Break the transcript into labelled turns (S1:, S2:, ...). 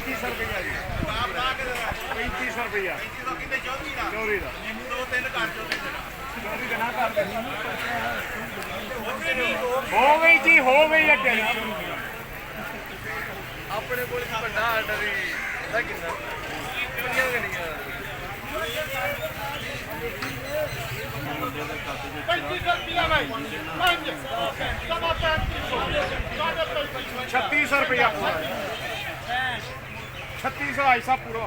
S1: 3500 रुपया जी 3500 रुपया चोरी का चोरी का ना कर हो गई जी हो गई अड्डे
S2: ਆਪਣੇ ਕੋਲ ਵੱਡਾ ਆਰਡਰ ਹੀ ਪਤਾ ਕਿੰਨਾ ਕਿੰਨੀਆਂ ਗਣੀਆਂ
S1: 3600 रुपया 3600 ऐसा पूरा